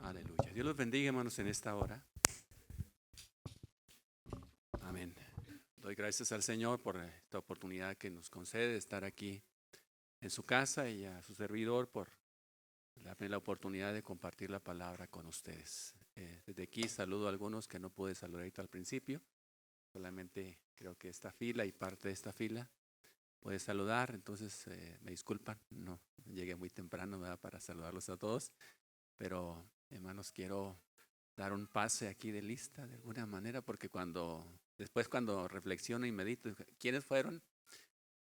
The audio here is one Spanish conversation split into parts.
Aleluya. Dios los bendiga, hermanos, en esta hora. Amén. Doy gracias al Señor por esta oportunidad que nos concede de estar aquí en su casa y a su servidor por darme la oportunidad de compartir la palabra con ustedes. Desde aquí saludo a algunos que no pude saludar ahorita al principio. Solamente creo que esta fila y parte de esta fila puede saludar. Entonces me disculpan, no llegué muy temprano, ¿verdad?, para saludarlos a todos. Pero hermanos, quiero dar un pase aquí de lista de alguna manera, porque después cuando reflexiono y medito, ¿quiénes fueron?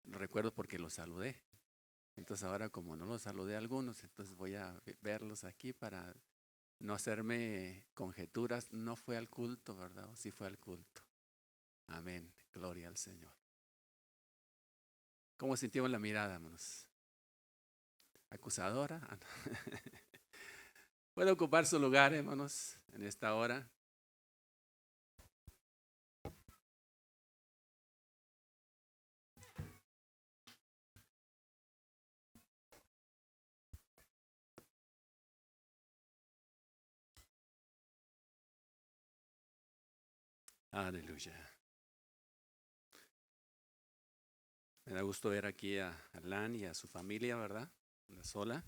Recuerdo porque los saludé. Entonces ahora como no los saludé a algunos, entonces voy a verlos aquí para no hacerme conjeturas. No fue al culto, ¿verdad? O sí fue al culto. Amén. Gloria al Señor. ¿Cómo sentimos la mirada, hermanos? ¿Acusadora? ¿Puede ocupar su lugar, hermanos, en esta hora? Aleluya. Me da gusto ver aquí a Alan y a su familia, ¿verdad? La sola.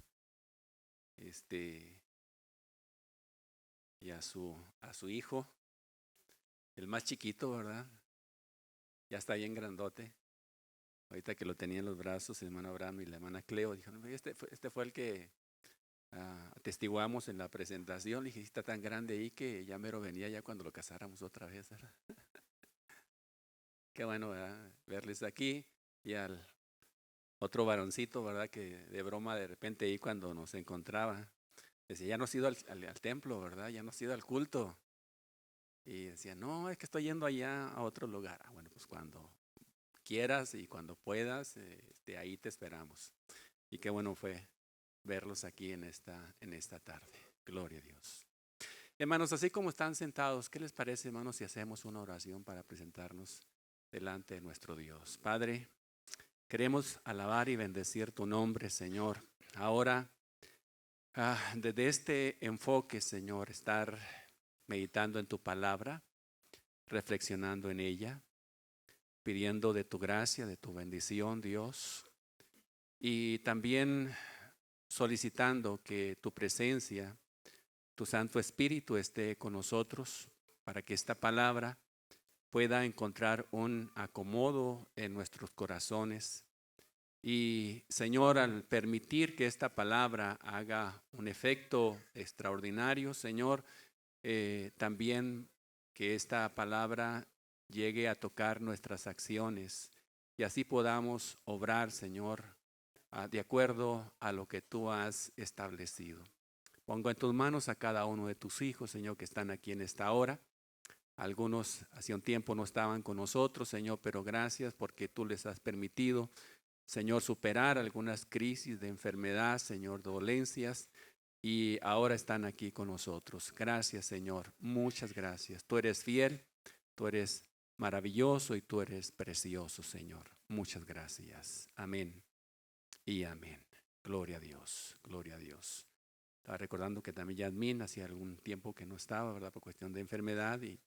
Y a su hijo, el más chiquito, ¿verdad? Ya está bien grandote. Ahorita que lo tenía en los brazos, el hermano Abraham y la hermana Cleo, dijeron, este fue el que atestiguamos en la presentación. Le dije, está tan grande ahí que ya mero venía ya cuando lo casáramos otra vez, ¿verdad? Qué bueno, ¿verdad?, verles aquí. Y al otro varoncito, ¿verdad?, que de broma de repente ahí cuando nos encontraba, decía, ya no has ido al templo, ¿verdad? Ya no has ido al culto. Y decía, no, es que estoy yendo allá a otro lugar. Bueno, pues cuando quieras y cuando puedas, ahí te esperamos. Y qué bueno fue verlos aquí en esta tarde. Gloria a Dios. Hermanos, así como están sentados, ¿qué les parece, hermanos, si hacemos una oración para presentarnos delante de nuestro Dios? Padre, queremos alabar y bendecir tu nombre, Señor. Ahora, desde este enfoque, Señor, estar meditando en tu palabra, reflexionando en ella, pidiendo de tu gracia, de tu bendición, Dios, y también solicitando que tu presencia, tu Santo Espíritu esté con nosotros para que esta palabra pueda encontrar un acomodo en nuestros corazones. Y Señor, al permitir que esta palabra haga un efecto extraordinario, Señor, también que esta palabra llegue a tocar nuestras acciones y así podamos obrar, Señor, de acuerdo a lo que tú has establecido. Pongo en tus manos a cada uno de tus hijos, Señor, que están aquí en esta hora. Algunos hace un tiempo no estaban con nosotros, Señor, pero gracias porque tú les has permitido, Señor, superar algunas crisis de enfermedad, Señor, dolencias, y ahora están aquí con nosotros. Gracias, Señor, muchas gracias. Tú eres fiel, tú eres maravilloso y tú eres precioso, Señor. Muchas gracias. Amén y amén. Gloria a Dios, gloria a Dios. Estaba recordando que también Yasmín hacía algún tiempo que no estaba, ¿verdad?, por cuestión de enfermedad, y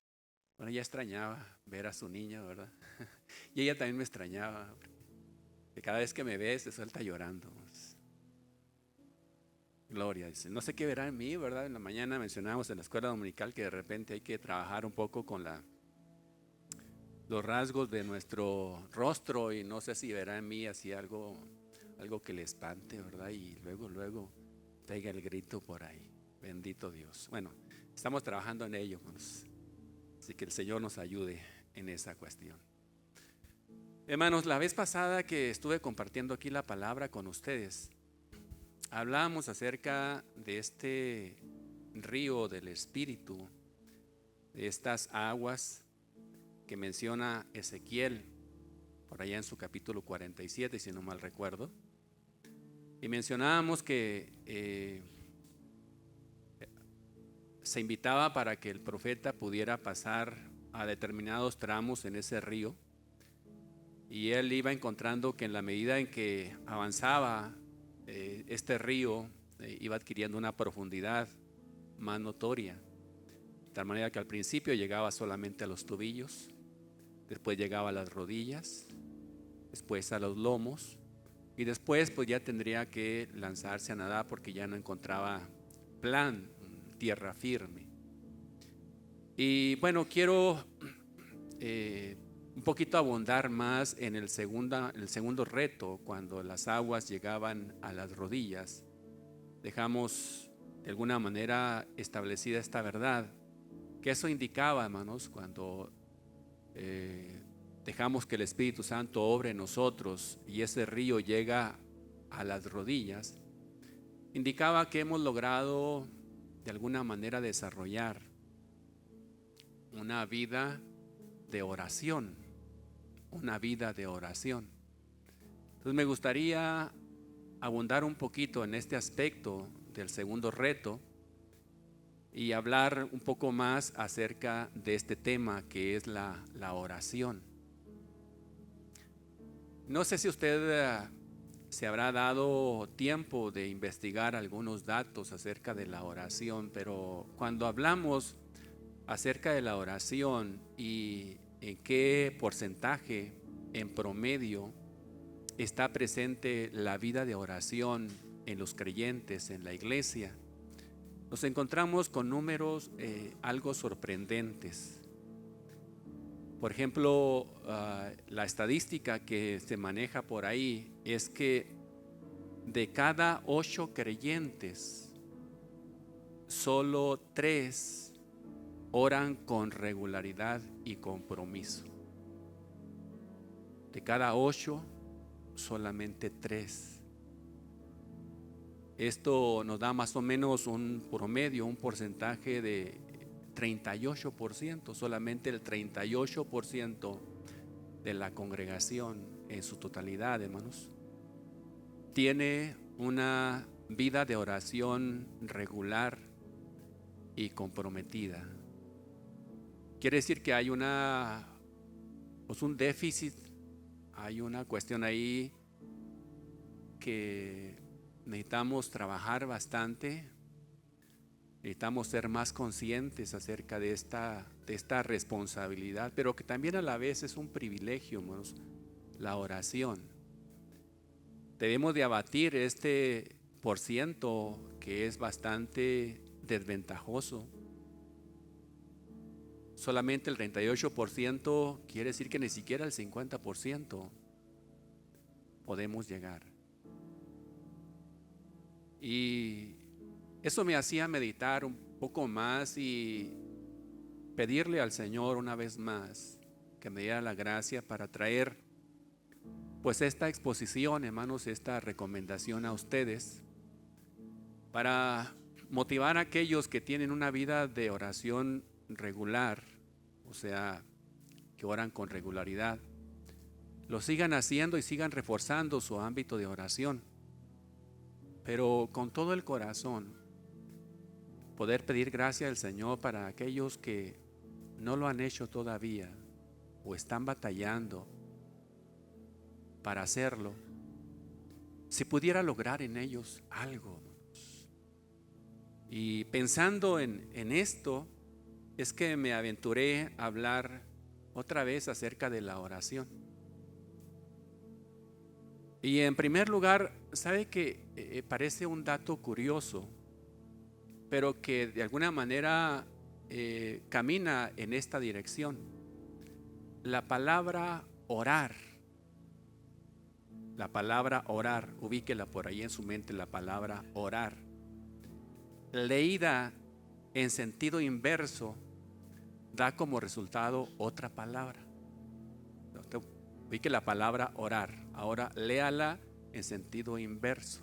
bueno, ella extrañaba ver a su niña, ¿verdad? Y ella también me extrañaba, que cada vez que me ve se suelta llorando. Gloria, dice, no sé qué verá en mí, ¿verdad? En la mañana mencionábamos en la escuela dominical que de repente hay que trabajar un poco con los rasgos de nuestro rostro, y no sé si verá en mí así algo que le espante, ¿verdad? Y luego pega el grito por ahí. Bendito Dios. Bueno, estamos trabajando en ello, hermanos. Así que el Señor nos ayude en esa cuestión. Hermanos, la vez pasada que estuve compartiendo aquí la palabra con ustedes, hablábamos acerca de este río del Espíritu, de estas aguas que menciona Ezequiel por allá en su capítulo 47, si no mal recuerdo. Y mencionábamos que se invitaba para que el profeta pudiera pasar a determinados tramos en ese río, y él iba encontrando que en la medida en que avanzaba este río iba adquiriendo una profundidad, más notoria. De tal manera que al principio llegaba solamente a los tobillos, después llegaba a las rodillas, después a los lomos, y después pues ya tendría que lanzarse a nadar porque ya no encontraba plan, tierra firme. Y bueno, quiero un poquito abundar más en el segundo reto. Cuando las aguas llegaban a las rodillas, dejamos de alguna manera establecida esta verdad, que eso indicaba, hermanos, cuando dejamos que el Espíritu Santo obre en nosotros y ese río llega a las rodillas, indicaba que hemos logrado de alguna manera desarrollar una vida de oración, una vida de oración. Entonces me gustaría abundar un poquito en este aspecto del segundo reto y hablar un poco más acerca de este tema que es la oración. No sé si usted se habrá dado tiempo de investigar algunos datos acerca de la oración, pero cuando hablamos acerca de la oración y en qué porcentaje en promedio está presente la vida de oración en los creyentes, en la iglesia, nos encontramos con números algo sorprendentes. Por ejemplo, la estadística que se maneja por ahí es que de cada 8 creyentes, solo 3 oran con regularidad y compromiso. De cada 8, solamente 3. Esto nos da más o menos un promedio, un porcentaje de 38%. Solamente el 38% de la congregación en su totalidad, hermanos, tiene una vida de oración regular y comprometida. Quiere decir que hay un déficit, hay una cuestión ahí que necesitamos trabajar bastante. Necesitamos ser más conscientes acerca de esta responsabilidad, pero que también a la vez es un privilegio, hermanos, la oración. Debemos de abatir este porciento que es bastante desventajoso. Solamente el 38% quiere decir que ni siquiera el 50% podemos llegar. Y eso me hacía meditar un poco más y pedirle al Señor una vez más que me diera la gracia para traer pues esta exposición, hermanos, esta recomendación a ustedes, para motivar a aquellos que tienen una vida de oración regular, o sea, que oran con regularidad, lo sigan haciendo y sigan reforzando su ámbito de oración, pero con todo el corazón, poder pedir gracia al Señor para aquellos que no lo han hecho todavía o están batallando para hacerlo, si pudiera lograr en ellos algo. Y pensando en esto, es que me aventuré a hablar otra vez acerca de la oración. Y en primer lugar, ¿sabe que parece un dato curioso, pero que de alguna manera camina en esta dirección? La palabra orar, ubíquela por ahí en su mente, la palabra orar, leída en sentido inverso, da como resultado otra palabra. Ubique la palabra orar, ahora léala en sentido inverso.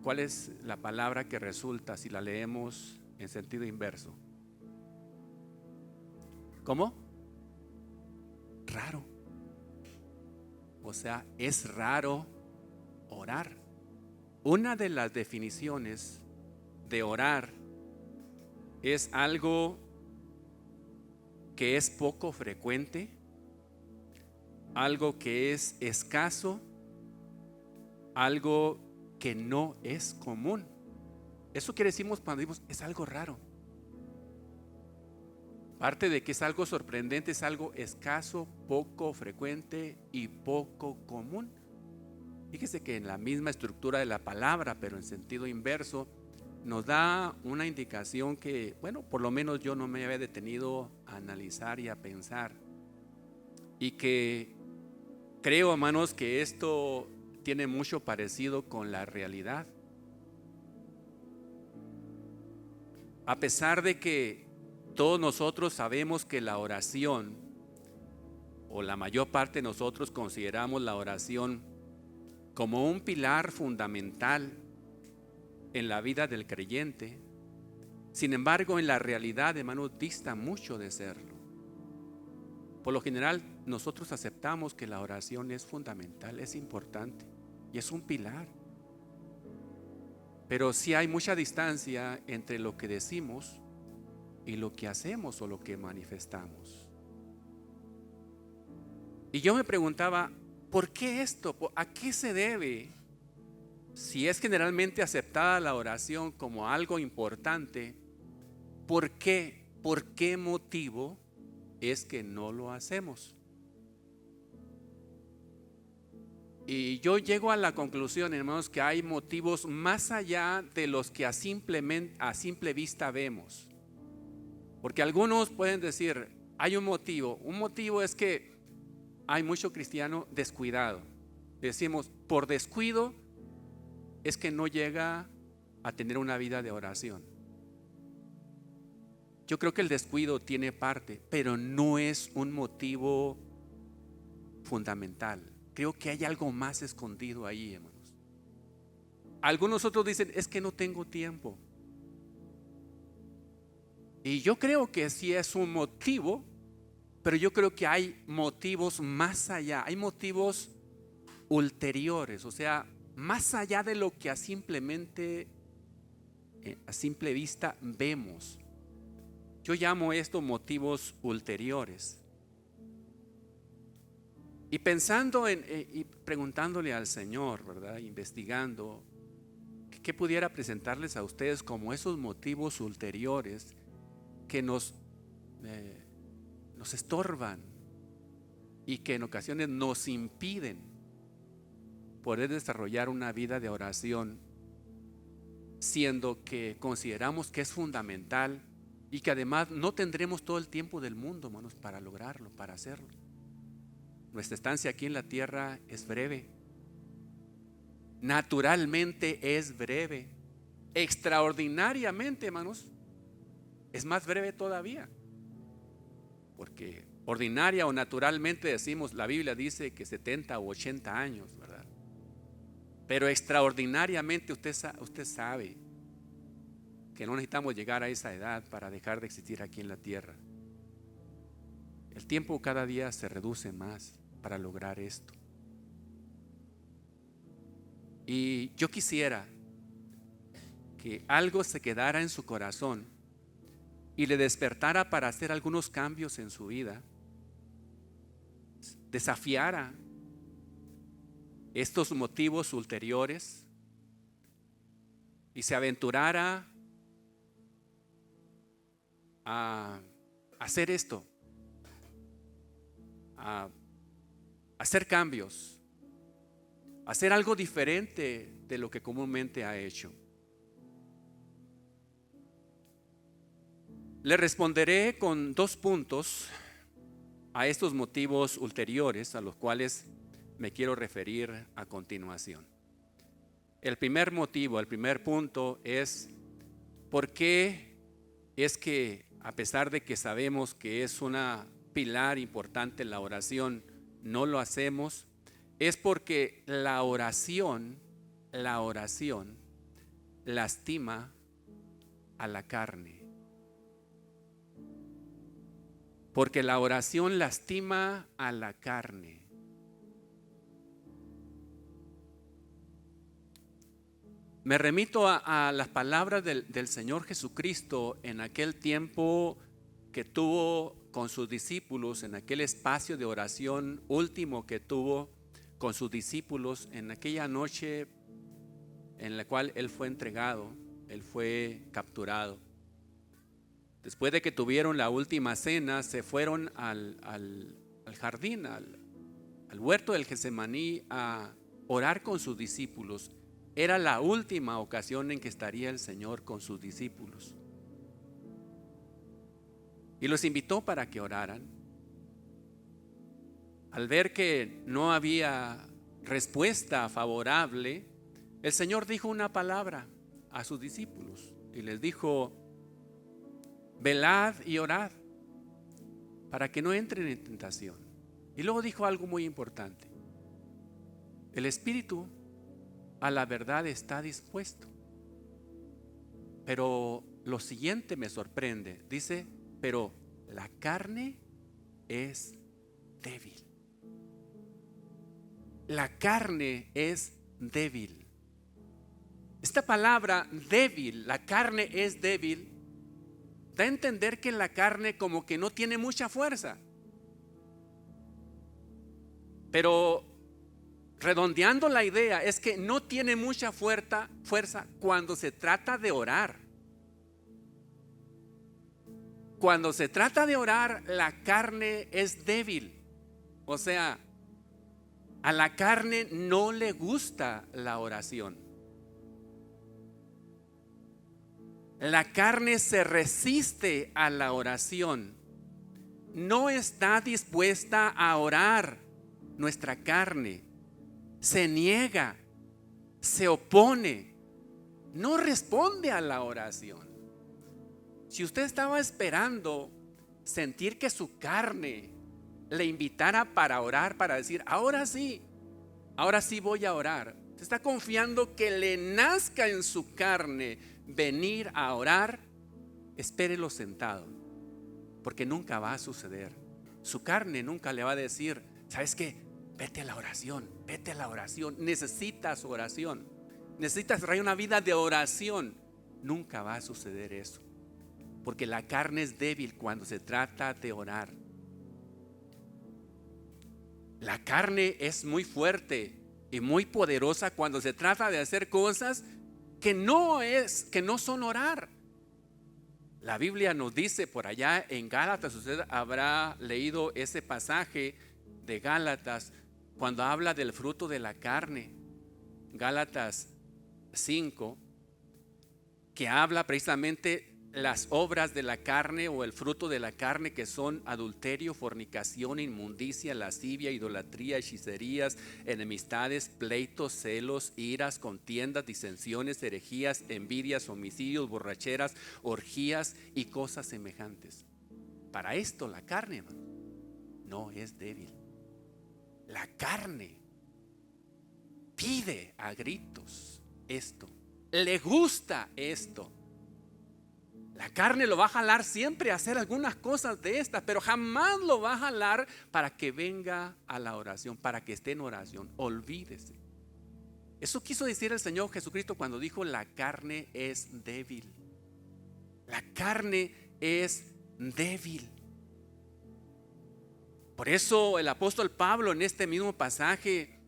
¿Cuál es la palabra que resulta si la leemos en sentido inverso? ¿Cómo? Raro. O sea, es raro orar. Una de las definiciones de orar es algo que es poco frecuente, algo que es escaso, algo que no es común. Eso que decimos cuando decimos es algo raro. Aparte de que es algo sorprendente, es algo escaso, poco frecuente y poco común. Fíjese que en la misma estructura de la palabra, pero en sentido inverso, nos da una indicación que, bueno, por lo menos yo no me había detenido a analizar y a pensar. Y que creo, hermanos, que esto tiene mucho parecido con la realidad. A pesar de que todos nosotros sabemos que la oración, o la mayor parte de nosotros consideramos la oración como un pilar fundamental en la vida del creyente, sin embargo, en la realidad, hermanos, dista mucho de serlo. Por lo general, nosotros aceptamos que la oración es fundamental, es importante y es un pilar. Pero sí hay mucha distancia entre lo que decimos y lo que hacemos o lo que manifestamos. Y yo me preguntaba, ¿por qué esto? ¿A qué se debe? Si es generalmente aceptada la oración como algo importante, ¿por qué? ¿Por qué motivo es que no lo hacemos? Y yo llego a la conclusión, hermanos, que hay motivos más allá de los que a simple vista vemos. Porque algunos pueden decir, hay un motivo. Un motivo es que hay mucho cristiano descuidado. Decimos, por descuido es que no llega a tener una vida de oración. Yo creo que el descuido tiene parte, pero no es un motivo fundamental. Creo que hay algo más escondido ahí, hermanos. Algunos otros dicen, es que no tengo tiempo. Y yo creo que sí es un motivo, pero yo creo que hay motivos más allá, hay motivos ulteriores, o sea, más allá de lo que a simple vista vemos. Yo llamo esto motivos ulteriores. Y pensando y preguntándole al Señor, ¿verdad? Investigando, ¿qué pudiera presentarles a ustedes como esos motivos ulteriores que nos estorban y que en ocasiones nos impiden poder desarrollar una vida de oración, siendo que consideramos que es fundamental y que además no tendremos todo el tiempo del mundo, hermanos, para lograrlo, para hacerlo? Nuestra estancia aquí en la tierra es breve, naturalmente es breve, extraordinariamente, hermanos, es más breve todavía, porque ordinaria o naturalmente decimos, la Biblia dice que 70 o 80 años, ¿verdad? Pero extraordinariamente usted sabe que no necesitamos llegar a esa edad para dejar de existir aquí en la tierra. El tiempo cada día se reduce más para lograr esto. Y yo quisiera que algo se quedara en su corazón y le despertara para hacer algunos cambios en su vida, desafiara estos motivos ulteriores y se aventurara a hacer esto, a hacer cambios, a hacer algo diferente de lo que comúnmente ha hecho. Le responderé con 2 puntos a estos motivos ulteriores a los cuales me quiero referir a continuación. El primer motivo, el primer punto es ¿por qué es que a pesar de que sabemos que es una pilar importante en la oración, no lo hacemos? Es porque la oración lastima a la carne. Porque la oración lastima a la carne. Me remito a las palabras del Señor Jesucristo en aquel tiempo que tuvo con sus discípulos, en aquel espacio de oración último que tuvo con sus discípulos, en aquella noche en la cual Él fue entregado. él fue capturado. Después de que tuvieron la última cena, se fueron al jardín, al huerto del Getsemaní a orar con sus discípulos. Era la última ocasión en que estaría el Señor con sus discípulos. Y los invitó para que oraran. Al ver que no había respuesta favorable, el Señor dijo una palabra a sus discípulos y les dijo: velad y orad para que no entren en tentación. Y luego dijo algo muy importante: el espíritu a la verdad está dispuesto, pero lo siguiente me sorprende. Dice: pero la carne es débil. La carne es débil. Esta palabra débil, la carne es débil, da a entender que la carne como que no tiene mucha fuerza. Pero redondeando la idea, es que no tiene mucha fuerza cuando se trata de orar. Cuando se trata de orar, la carne es débil. O sea, a la carne no le gusta la oración. La carne se resiste a la oración. No está dispuesta a orar. Nuestra carne se niega, se opone, no responde a la oración. Si usted estaba esperando sentir que su carne le invitara para orar, para decir: ahora sí voy a orar, usted está confiando que le nazca en su carne venir a orar, espérelo sentado, porque nunca va a suceder. Su carne nunca le va a decir: ¿sabes qué? Vete a la oración, vete a la oración. Necesitas oración, necesitas traer una vida de oración. Nunca va a suceder eso, porque la carne es débil cuando se trata de orar. La carne es muy fuerte y muy poderosa cuando se trata de hacer cosas que no son orar. La Biblia nos dice por allá en Gálatas, usted habrá leído ese pasaje de Gálatas cuando habla del fruto de la carne, Gálatas 5, que habla precisamente las obras de la carne o el fruto de la carne, que son adulterio, fornicación, inmundicia, lascivia, idolatría, hechicerías, enemistades, pleitos, celos, iras, contiendas, disensiones, herejías, envidias, homicidios, borracheras, orgías y cosas semejantes. Para esto la carne, hermano, no es débil. La carne pide a gritos esto, le gusta esto. La carne lo va a jalar siempre a hacer algunas cosas de estas, pero jamás lo va a jalar para que venga a la oración, para que esté en oración. Olvídese. Eso quiso decir el Señor Jesucristo cuando dijo: la carne es débil. La carne es débil. Por eso el apóstol Pablo en este mismo pasaje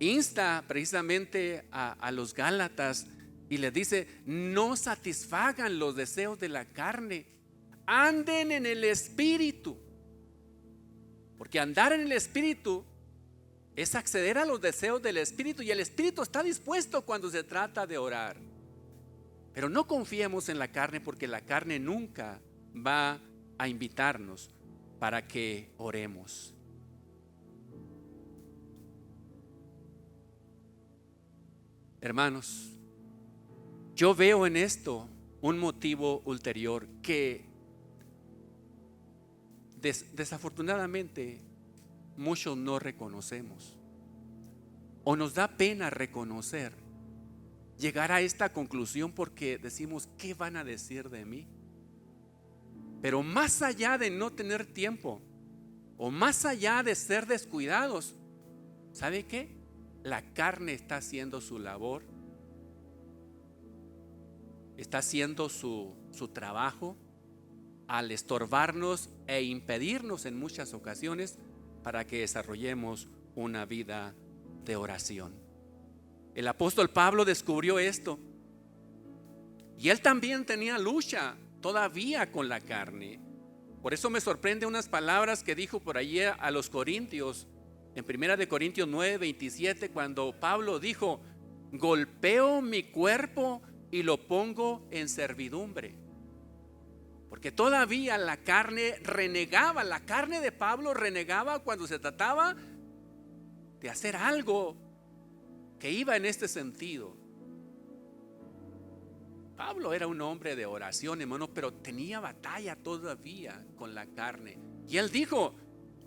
insta precisamente a los Gálatas y les dice: no satisfagan los deseos de la carne, anden en el Espíritu. Porque andar en el Espíritu es acceder a los deseos del Espíritu, y el Espíritu está dispuesto cuando se trata de orar. Pero no confiemos en la carne, porque la carne nunca va a invitarnos para que oremos. Hermanos, yo veo en esto un motivo ulterior que desafortunadamente muchos no reconocemos, o nos da pena reconocer, llegar a esta conclusión, porque decimos: ¿qué van a decir de mí? Pero más allá de no tener tiempo, o más allá de ser descuidados, ¿sabe qué? La carne está haciendo su labor, está haciendo su trabajo al estorbarnos e impedirnos en muchas ocasiones para que desarrollemos una vida de oración. El apóstol Pablo descubrió esto Y él también tenía lucha todavía con la carne. Por eso me sorprende unas palabras que dijo por allí a los corintios, en 1 Corintios 9:27, cuando Pablo dijo: golpeo mi cuerpo y lo pongo en servidumbre. Porque todavía la carne renegaba, la carne de Pablo renegaba cuando se trataba de hacer algo que iba en este sentido. Pablo era un hombre de oración, hermano, pero tenía batalla todavía con la carne. Y él dijo: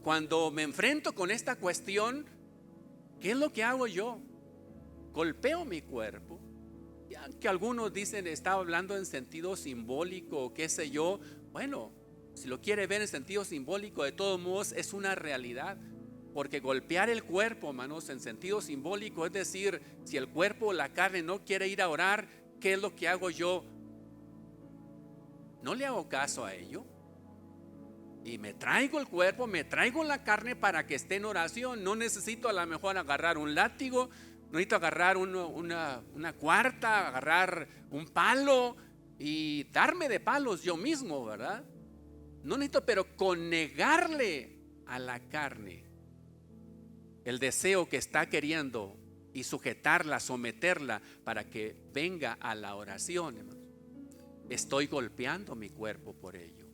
cuando me enfrento con esta cuestión, ¿qué es lo que hago yo? Golpeo mi cuerpo. Ya que algunos dicen estaba hablando en sentido simbólico, qué sé yo. Bueno, si lo quiere ver en sentido simbólico, de todos modos es una realidad. Porque golpear el cuerpo, hermanos, en sentido simbólico, es decir, si el cuerpo o la carne no quiere ir a orar, ¿qué es lo que hago yo? No le hago caso a ello. Y me traigo el cuerpo, me traigo la carne para que esté en oración. No necesito a lo mejor agarrar un látigo, no necesito agarrar una cuarta, agarrar un palo y darme de palos yo mismo, ¿verdad? No necesito, pero con negarle a la carne el deseo que está queriendo y sujetarla, someterla para que venga a la oración, hermanos, estoy golpeando mi cuerpo por ello.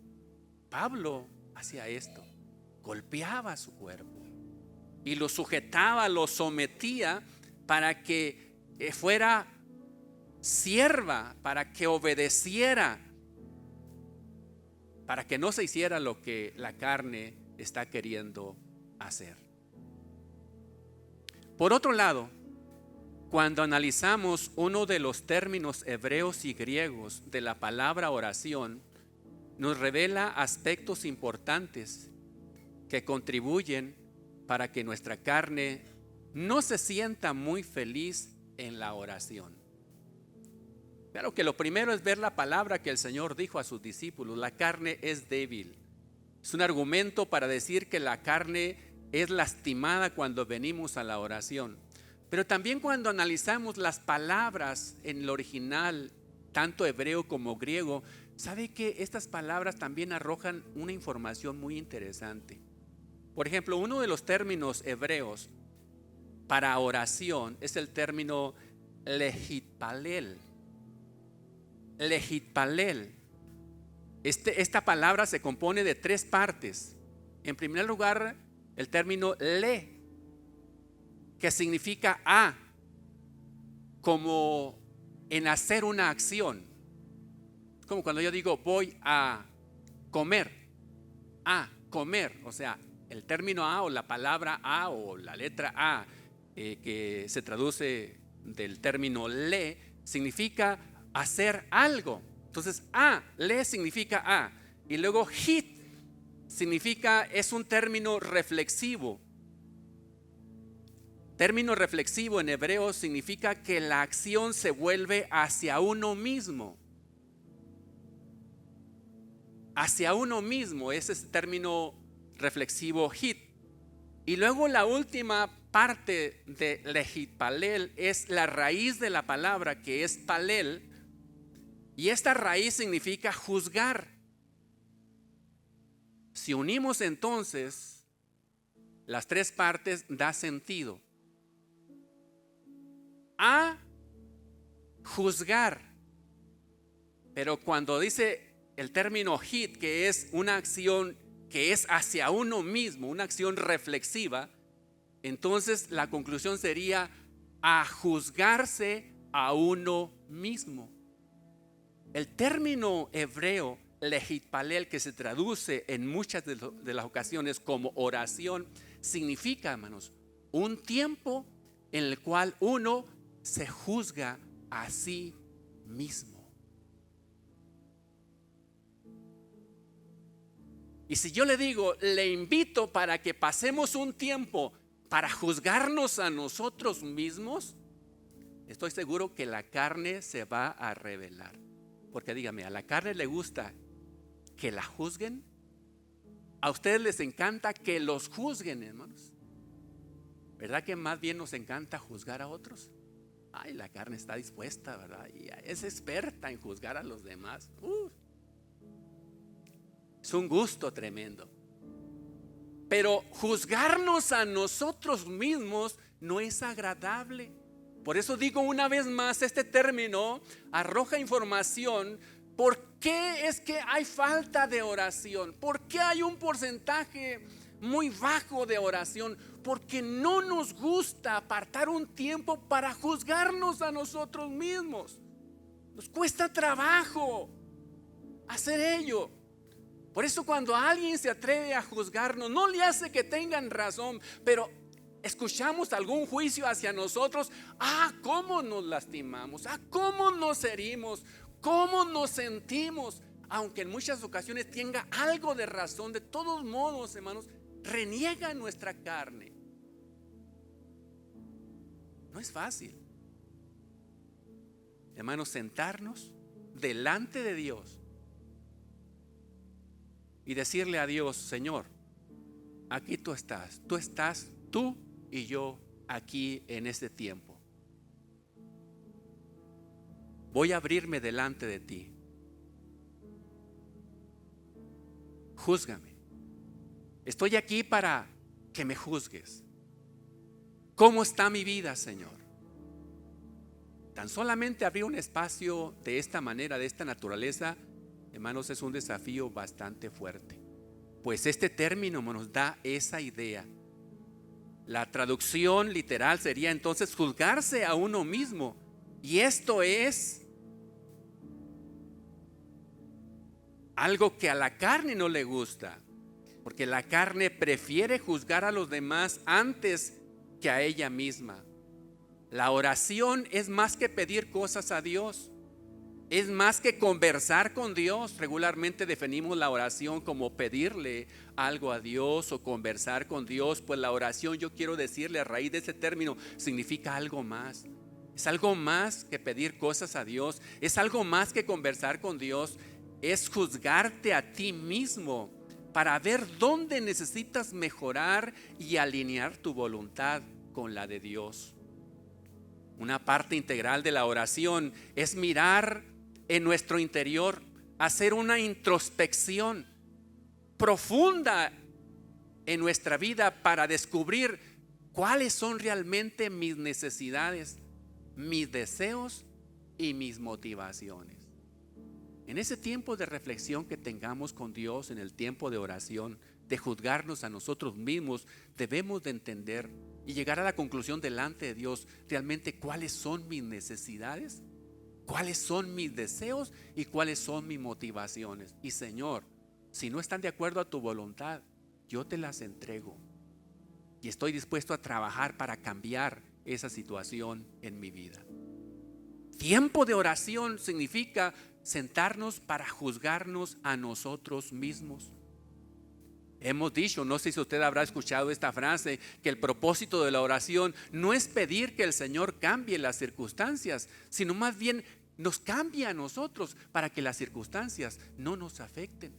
Pablo hacía esto, golpeaba su cuerpo y lo sujetaba, lo sometía para que fuera sierva, para que obedeciera, para que no se hiciera lo que la carne está queriendo hacer. Por otro lado, cuando analizamos uno de los términos hebreos y griegos de la palabra oración, nos revela aspectos importantes que contribuyen para que nuestra carne no se sienta muy feliz en la oración. Claro que lo primero es ver la palabra que el Señor dijo a sus discípulos: la carne es débil. Es un argumento para decir que la carne es lastimada cuando venimos a la oración. Pero también cuando analizamos las palabras en el original, tanto hebreo como griego, ¿sabe que estas palabras también arrojan una información muy interesante? Por ejemplo, uno de los términos hebreos para oración es el término lehitpalel. Lehitpalel. Esta palabra se compone de tres partes. En primer lugar, el término le, que significa a, como en hacer una acción. Como cuando yo digo voy a comer, o sea, el término a o la palabra a o la letra a, que se traduce del término le, significa hacer algo. Entonces le significa a, y luego hit significa, es un término reflexivo. Término reflexivo en hebreo significa que la acción se vuelve hacia uno mismo. Hacia uno mismo es ese término reflexivo hit. Y luego la última parte de lehitpalel es la raíz de la palabra, que es palel. Y esta raíz significa juzgar. Si unimos entonces las tres partes, da sentido. A juzgar. Pero cuando dice el término hit, que es una acción que es hacia uno mismo, una acción reflexiva, entonces la conclusión sería a juzgarse a uno mismo. El término hebreo lehitpalel, que se traduce en muchas de las ocasiones como oración, significa, hermanos, un tiempo en el cual uno se juzga a sí mismo. Y si yo le digo, le invito para que pasemos un tiempo para juzgarnos a nosotros mismos, estoy seguro que la carne se va a rebelar. Porque dígame, ¿a la carne le gusta que la juzguen? ¿A ustedes les encanta que los juzguen, hermanos? ¿Verdad que más bien nos encanta juzgar a otros? Ay, la carne está dispuesta, ¿verdad? Y es experta en juzgar a los demás. Es un gusto tremendo. Pero juzgarnos a nosotros mismos no es agradable. Por eso digo una vez más, este término arroja información. ¿Por qué es que hay falta de oración? ¿Por qué hay un porcentaje muy bajo de oración? Porque no nos gusta apartar un tiempo para juzgarnos a nosotros mismos. Nos cuesta trabajo hacer ello. Por eso cuando alguien se atreve a juzgarnos, no le hace que tengan razón, pero escuchamos algún juicio hacia nosotros. Cómo nos lastimamos, cómo nos herimos, cómo nos sentimos. Aunque en muchas ocasiones tenga algo de razón, de todos modos, hermanos, reniega nuestra carne. No es fácil, hermanos, sentarnos delante de Dios y decirle a Dios: Señor, aquí tú estás, tú y yo aquí en este tiempo. Voy a abrirme delante de ti. Júzgame. Estoy aquí para que me juzgues. ¿Cómo está mi vida, Señor? Tan solamente abrir un espacio de esta manera, de esta naturaleza, hermanos, es un desafío bastante fuerte. Pues este término nos da esa idea. La traducción literal sería entonces juzgarse a uno mismo. Y esto es algo que a la carne no le gusta, porque la carne prefiere juzgar a los demás antes que a ella misma. La oración es más que pedir cosas a Dios, es más que conversar con Dios. Regularmente definimos la oración como pedirle algo a Dios o conversar con Dios. Pues la oración, yo quiero decirle, a raíz de ese término, significa algo más. Es algo más que pedir cosas a Dios, es algo más que conversar con Dios. Es juzgarte a ti mismo para ver dónde necesitas mejorar y alinear tu voluntad con la de Dios. Una parte integral de la oración es mirar en nuestro interior, hacer una introspección profunda en nuestra vida para descubrir cuáles son realmente mis necesidades, mis deseos y mis motivaciones. En ese tiempo de reflexión que tengamos con Dios, en el tiempo de oración, de juzgarnos a nosotros mismos, debemos de entender y llegar a la conclusión delante de Dios realmente cuáles son mis necesidades, cuáles son mis deseos y cuáles son mis motivaciones. Y Señor, si no están de acuerdo a tu voluntad, yo te las entrego y estoy dispuesto a trabajar para cambiar esa situación en mi vida. Tiempo de oración significa sentarnos para juzgarnos a nosotros mismos. Hemos dicho, no sé si usted habrá escuchado esta frase, que el propósito de la oración no es pedir que el Señor cambie las circunstancias, sino más bien nos cambie a nosotros para que las circunstancias no nos afecten.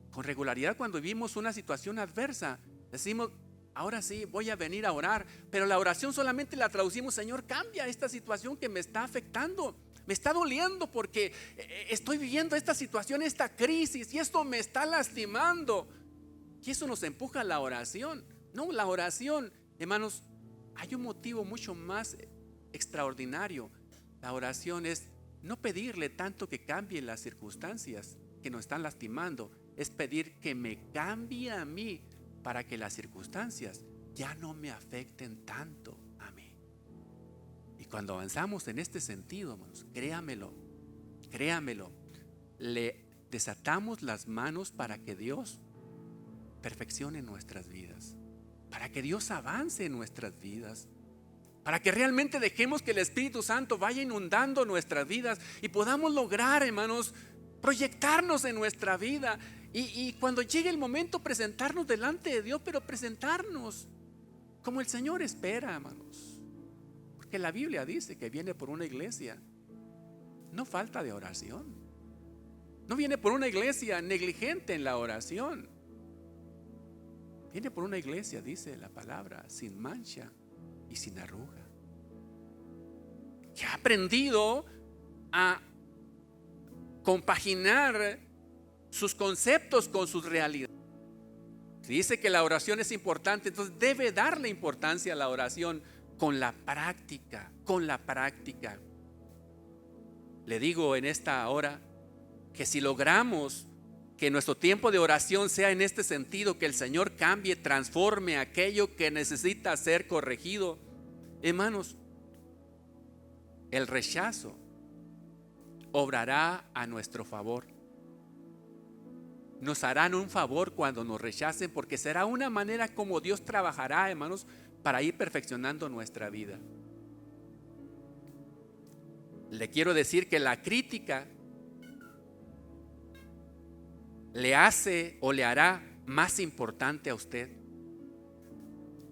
Con regularidad, cuando vivimos una situación adversa, decimos: ahora sí, voy a venir a orar. Pero la oración solamente la traducimos: Señor, cambia esta situación que me está afectando. Me está doliendo porque estoy viviendo esta situación, esta crisis, y esto me está lastimando. Y eso nos empuja a la oración. No, la oración, hermanos, hay un motivo mucho más extraordinario. La oración es no pedirle tanto que cambie las circunstancias que nos están lastimando, es pedir que me cambie a mí para que las circunstancias ya no me afecten tanto a mí. Y cuando avanzamos en este sentido, hermanos, créamelo, le desatamos las manos para que Dios perfeccione nuestras vidas, para que Dios avance en nuestras vidas, para que realmente dejemos que el Espíritu Santo vaya inundando nuestras vidas y podamos lograr, hermanos, proyectarnos en nuestra vida. Y cuando llegue el momento, presentarnos delante de Dios, pero presentarnos como el Señor espera, hermanos. Porque la Biblia dice que viene por una iglesia no falta de oración, no viene por una iglesia negligente en la oración, viene por una iglesia, dice la palabra, sin mancha y sin arruga. que ha aprendido a compaginar sus conceptos con sus realidades. Si dice que la oración es importante, entonces debe darle importancia a la oración con la práctica, con la práctica. Le digo en esta hora que si logramos que nuestro tiempo de oración sea en este sentido, que el Señor cambie, transforme aquello que necesita ser corregido, hermanos, el rechazo obrará a nuestro favor. Nos harán un favor cuando nos rechacen, porque será una manera como Dios trabajará, hermanos, para ir perfeccionando nuestra vida. Le quiero decir que la crítica le hace o le hará más importante a usted,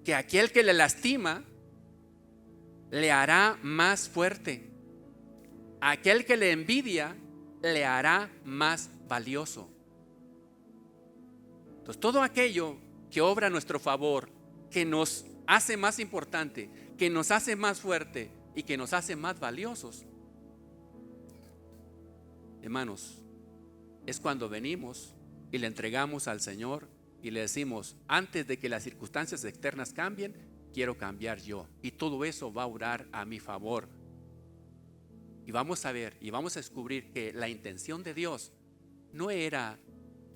que aquel que le lastima le hará más fuerte, aquel que le envidia le hará más valioso. Entonces, todo aquello que obra a nuestro favor, que nos hace más importante, que nos hace más fuerte y que nos hace más valiosos, hermanos, es cuando venimos y le entregamos al Señor y le decimos: antes de que las circunstancias externas cambien, quiero cambiar yo, y todo eso va a obrar a mi favor. Y vamos a ver y vamos a descubrir que la intención de Dios no era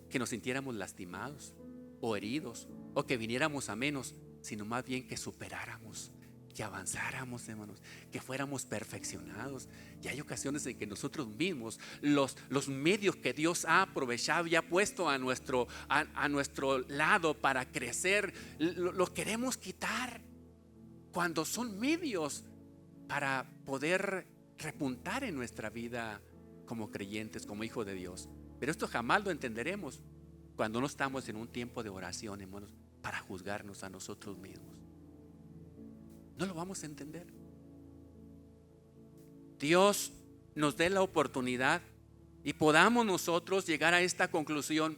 que nos sintiéramos lastimados o heridos o que viniéramos a menos, sino más bien que superáramos, que avanzáramos, hermanos, que fuéramos perfeccionados. Y hay ocasiones en que nosotros mismos, los medios que Dios ha aprovechado y ha puesto a nuestro lado para crecer, los queremos quitar, cuando son medios para poder repuntar en nuestra vida como creyentes, como hijos de Dios. Pero esto jamás lo entenderemos cuando no estamos en un tiempo de oración, hermanos, para juzgarnos a nosotros mismos. No lo vamos a entender. Dios nos dé la oportunidad y podamos nosotros llegar a esta conclusión: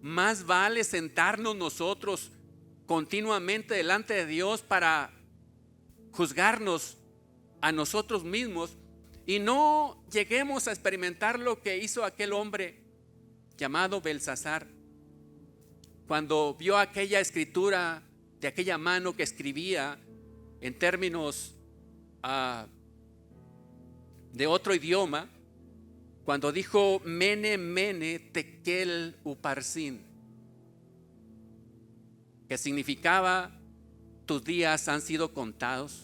más vale sentarnos nosotros continuamente delante de Dios para juzgarnos a nosotros mismos y no lleguemos a experimentar lo que hizo aquel hombre llamado Belsasar, cuando vio aquella escritura de aquella mano que escribía en términos de otro idioma, cuando dijo Mene, Mene, Tekel, Uparsin, que significaba: tus días han sido contados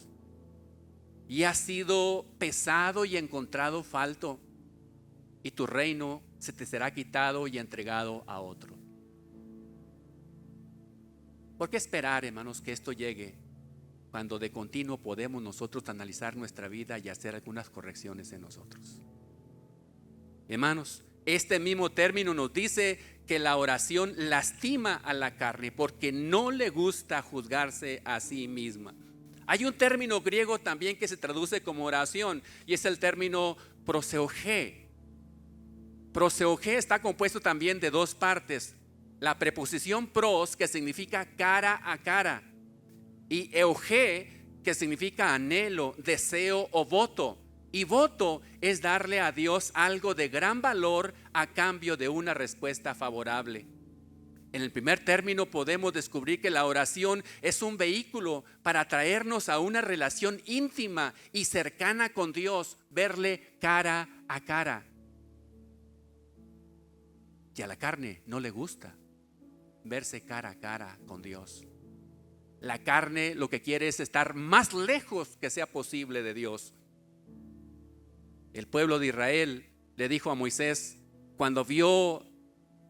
y has sido pesado y encontrado falto, y tu reino se te será quitado y entregado a otro. ¿Por qué esperar, hermanos, que esto llegue cuando de continuo podemos nosotros analizar nuestra vida y hacer algunas correcciones en nosotros? Hermanos, este mismo término nos dice que la oración lastima a la carne porque no le gusta juzgarse a sí misma. Hay un término griego también que se traduce como oración y es el término proseogé. Proseogé está compuesto también de dos partes: la preposición pros, que significa cara a cara, y eugé, que significa anhelo, deseo o voto. Y voto es darle a Dios algo de gran valor a cambio de una respuesta favorable. En el primer término podemos descubrir que la oración es un vehículo para traernos a una relación íntima y cercana con Dios, verle cara a cara. Y a la carne no le gusta verse cara a cara con Dios. La carne lo que quiere es estar más lejos que sea posible de Dios. El pueblo de Israel le dijo a Moisés, cuando vio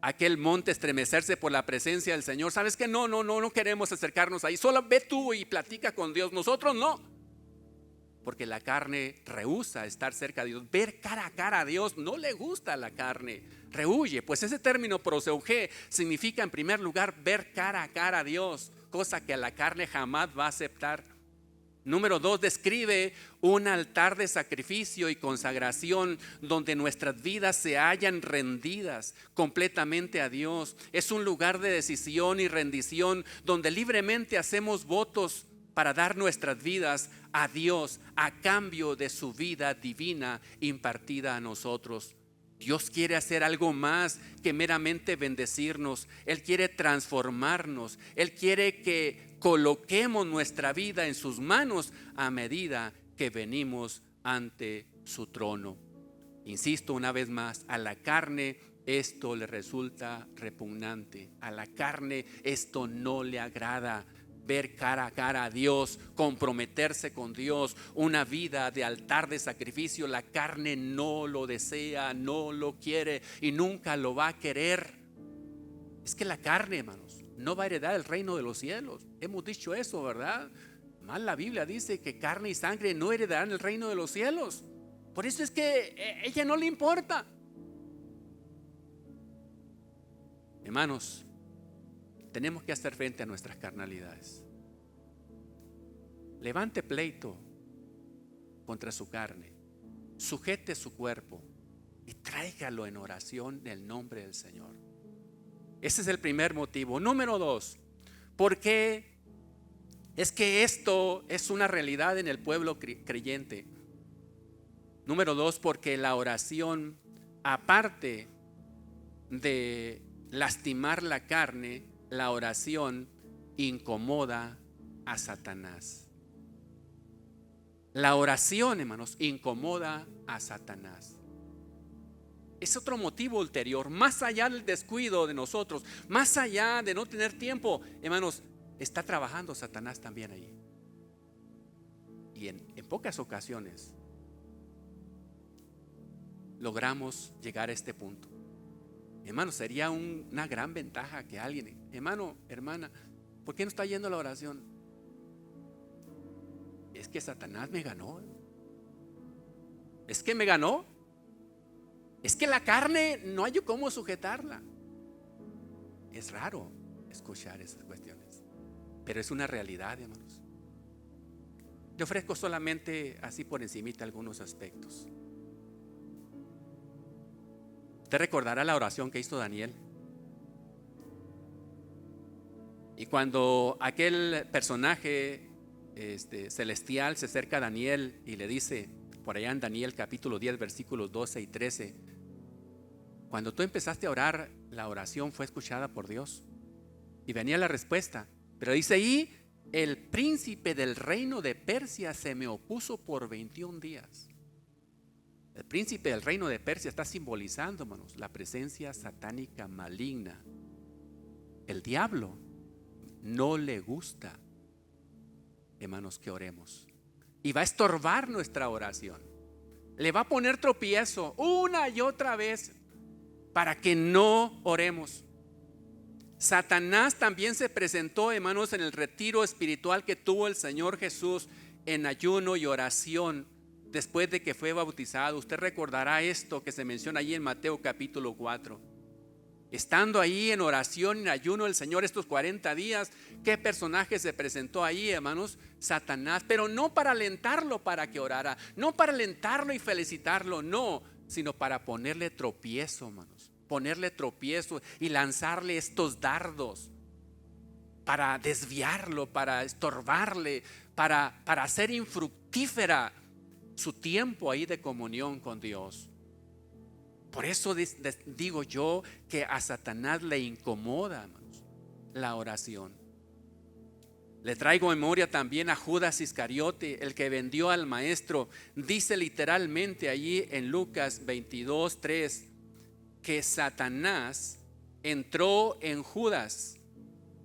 aquel monte estremecerse por la presencia del Señor: ¿sabes qué? No queremos acercarnos ahí, solo ve tú y platica con Dios, nosotros no. Porque la carne rehúsa estar cerca de Dios, ver cara a cara a Dios, no le gusta a la carne, rehuye. Pues ese término proseugé significa en primer lugar ver cara a cara a Dios, cosa que a la carne jamás va a aceptar. Número 2, describe un altar de sacrificio y consagración donde nuestras vidas se hallan rendidas completamente a Dios. Es un lugar de decisión y rendición donde libremente hacemos votos para dar nuestras vidas a Dios a cambio de su vida divina impartida a nosotros. Dios quiere hacer algo más que meramente bendecirnos. Él quiere transformarnos. Él quiere que coloquemos nuestra vida en sus manos a medida que venimos ante su trono. Insisto una vez más, a la carne esto le resulta repugnante. A la carne esto no le agrada. Ver cara a cara a Dios, comprometerse con Dios, una vida de altar de sacrificio, la carne no lo desea, no lo quiere y nunca lo va a querer. Es que la carne, hermanos, no va a heredar el reino de los cielos. Hemos dicho eso, ¿verdad? Más la Biblia dice que carne y sangre no heredarán el reino de los cielos. Por eso es que a ella no le importa. Hermanos, tenemos que hacer frente a nuestras carnalidades. Levante pleito contra su carne, sujete su cuerpo y tráigalo en oración en el nombre del Señor. Ese es el primer motivo. Número 2, ¿por qué es que esto es una realidad en el pueblo creyente? Número 2, porque la oración, aparte de lastimar la carne, la oración incomoda a Satanás. La oración, hermanos, incomoda a Satanás. Es otro motivo ulterior, más allá del descuido de nosotros, más allá de no tener tiempo, hermanos, está trabajando Satanás también ahí. Y en pocas ocasiones logramos llegar a este punto. Hermano, sería una gran ventaja que alguien, hermano, hermana, ¿por qué no está yendo a la oración? Es que Satanás me ganó. Es que me ganó. Es que la carne no hay cómo sujetarla. Es raro escuchar esas cuestiones, pero es una realidad, hermanos. Le ofrezco solamente así por encimita algunos aspectos. Usted recordará la oración que hizo Daniel. Y cuando aquel personaje celestial se acerca a Daniel y le dice, por allá en Daniel capítulo 10 versículos 12 y 13, cuando tú empezaste a orar, la oración fue escuchada por Dios. Y venía la respuesta, pero dice ahí, el príncipe del reino de Persia se me opuso por 21 días. El príncipe del reino de Persia está simbolizando, hermanos, la presencia satánica maligna. El diablo no le gusta, hermanos, que oremos. Y va a estorbar nuestra oración. Le va a poner tropiezo una y otra vez para que no oremos. Satanás también se presentó, hermanos, en el retiro espiritual que tuvo el Señor Jesús en ayuno y oración después de que fue bautizado. Usted recordará esto que se menciona allí en Mateo capítulo 4. Estando ahí en oración, en ayuno el Señor estos 40 días, ¿qué personaje se presentó ahí, hermanos? Satanás, pero no para alentarlo para que orara, no para alentarlo y felicitarlo, no, sino para ponerle tropiezo, hermanos, ponerle tropiezo y lanzarle estos dardos para desviarlo, para estorbarle, para hacer infructífera su tiempo ahí de comunión con Dios. Por eso digo yo que a Satanás le incomoda, hermanos, la oración. Le traigo memoria también a Judas Iscariote, el que vendió al maestro. Dice literalmente allí en Lucas 22:3 que Satanás entró en Judas.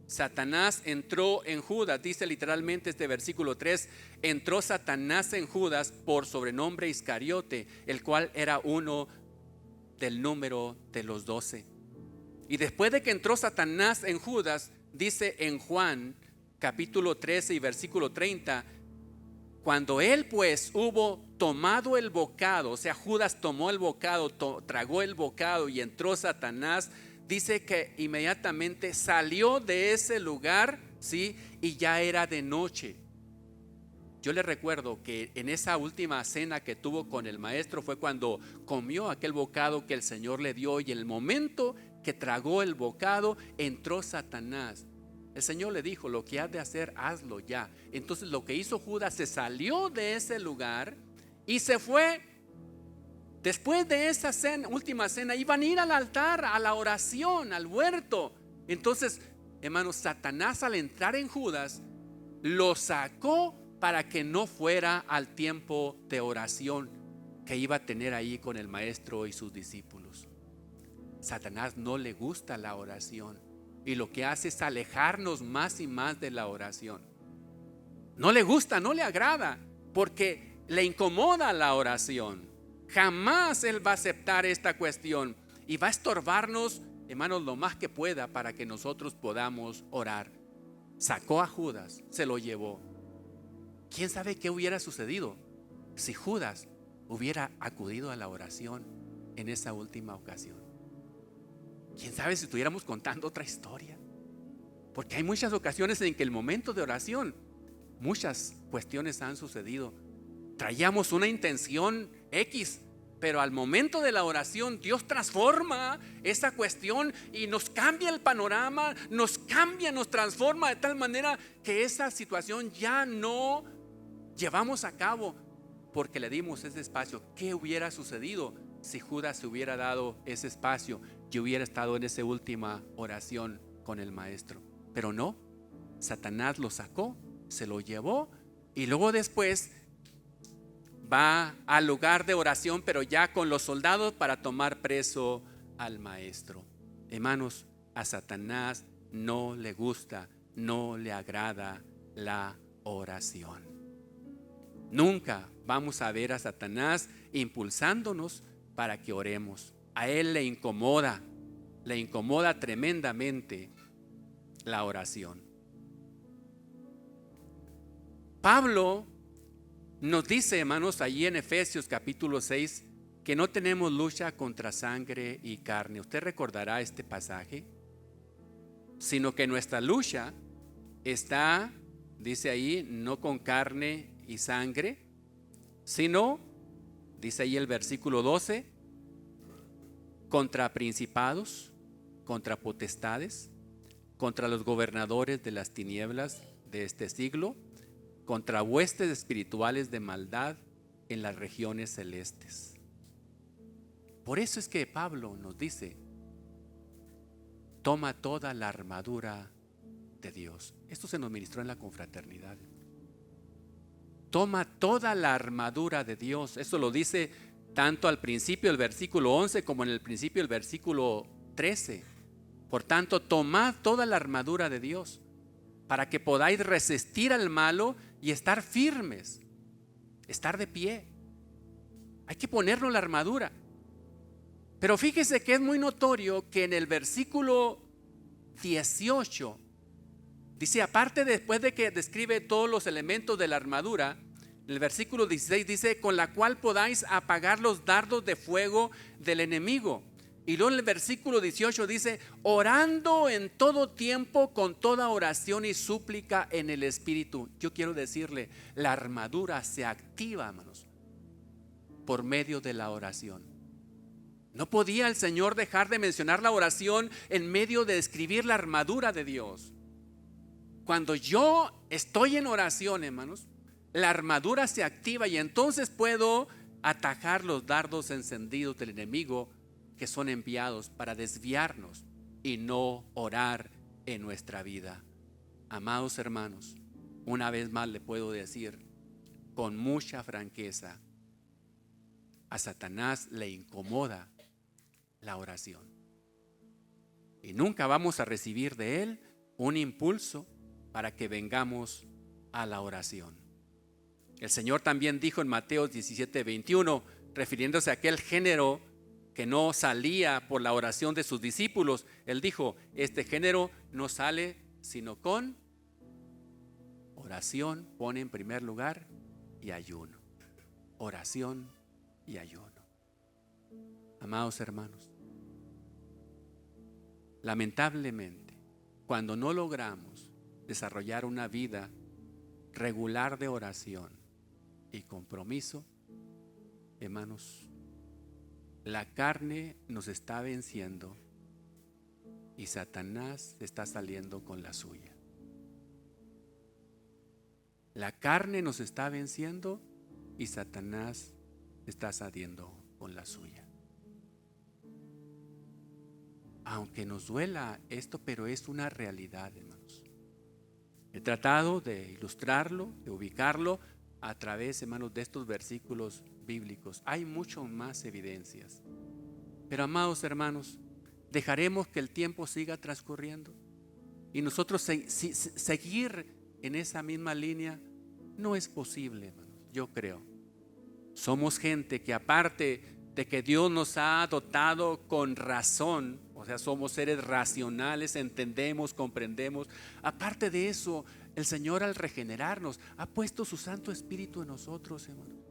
Satanás entró en Judas, dice literalmente este versículo 3, entró Satanás en Judas por sobrenombre Iscariote, el cual era uno del número de los 12. Y después de que entró Satanás en Judas, dice en Juan capítulo 13 y versículo 30, cuando él pues hubo tomado el bocado, o sea, Judas tomó el bocado, tragó el bocado y entró Satanás, dice que inmediatamente salió de ese lugar, ¿sí? Y ya era de noche. Yo le recuerdo que en esa última cena que tuvo con el maestro fue cuando comió aquel bocado que el Señor le dio, y en el momento que tragó el bocado entró Satanás. El Señor le dijo: lo que has de hacer, hazlo ya. Entonces lo que hizo Judas, se salió de ese lugar y se fue. Después de esa cena, última cena, iban a ir al altar, a la oración, al huerto. Entonces, hermanos, Satanás, al entrar en Judas, lo sacó para que no fuera al tiempo de oración que iba a tener ahí con el maestro y sus discípulos. Satanás no le gusta la oración y lo que hace es alejarnos más y más de la oración. No le gusta, no le agrada, porque le incomoda la oración. Jamás él va a aceptar esta cuestión y va a estorbarnos, hermanos, lo más que pueda para que nosotros podamos orar. Sacó a Judas, se lo llevó. ¿Quién sabe qué hubiera sucedido si Judas hubiera acudido a la oración en esa última ocasión? ¿Quién sabe si estuviéramos contando otra historia? Porque hay muchas ocasiones en que el momento de oración, muchas cuestiones han sucedido. Traíamos una intención X, pero al momento de la oración Dios transforma esa cuestión y nos cambia el panorama, nos cambia, nos transforma de tal manera que esa situación ya no llevamos a cabo porque le dimos ese espacio. ¿Qué hubiera sucedido si Judas se hubiera dado ese espacio y hubiera estado en esa última oración con el maestro? Pero no, Satanás lo sacó, se lo llevó y luego después va al lugar de oración, pero ya con los soldados, para tomar preso al maestro. Hermanos, a Satanás no le gusta, no le agrada la oración. Nunca vamos a ver a Satanás impulsándonos para que oremos. A él le incomoda tremendamente la oración. Pablo nos dice, hermanos, allí en Efesios capítulo 6, que no tenemos lucha contra sangre y carne. Usted recordará este pasaje, sino que nuestra lucha está, dice ahí, no con carne y sangre, sino, dice ahí el versículo 12, contra principados, contra potestades, contra los gobernadores de las tinieblas de este siglo, contra huestes espirituales de maldad en las regiones celestes. Por eso es que Pablo nos dice: toma toda la armadura de Dios. Esto se nos ministró en la confraternidad. Toma toda la armadura de Dios. Eso lo dice tanto al principio del versículo 11 como en el principio del versículo 13. Por tanto, tomad toda la armadura de Dios para que podáis resistir al malo y estar firmes, estar de pie. Hay que ponernos la armadura. Pero fíjese que es muy notorio que en el versículo 18 dice, aparte, después de que describe todos los elementos de la armadura, en el versículo 16 dice, con la cual podáis apagar los dardos de fuego del enemigo. Y luego en el versículo 18 dice, orando en todo tiempo con toda oración y súplica en el Espíritu. Yo quiero decirle, la armadura se activa, hermanos, por medio de la oración. No podía el Señor dejar de mencionar la oración en medio de describir la armadura de Dios. Cuando yo estoy en oración, hermanos, la armadura se activa y entonces puedo atajar los dardos encendidos del enemigo que son enviados para desviarnos y no orar en nuestra vida. Amados hermanos, una vez más le puedo decir con mucha franqueza, a Satanás le incomoda la oración y nunca vamos a recibir de él un impulso para que vengamos a la oración. El Señor también dijo en Mateo 17:21, refiriéndose a aquel género que no salía por la oración de sus discípulos, Él dijo, este género no sale sino con oración, pone en primer lugar, y ayuno. Oración y ayuno. Amados hermanos, lamentablemente, cuando no logramos desarrollar una vida regular de oración y compromiso, hermanos, la carne nos está venciendo y Satanás está saliendo con la suya. La carne nos está venciendo y Satanás está saliendo con la suya. Aunque nos duela esto, pero es una realidad, hermanos. He tratado de ilustrarlo, de ubicarlo a través, hermanos, de estos versículos bíblicos. Hay mucho más evidencias. Pero, amados hermanos, ¿dejaremos que el tiempo siga transcurriendo y nosotros seguir en esa misma línea? No es posible, hermanos, yo creo. Somos gente que, aparte de que Dios nos ha dotado con razón, o sea, somos seres racionales, entendemos, comprendemos. Aparte de eso, el Señor, al regenerarnos, ha puesto su Santo Espíritu en nosotros, hermanos.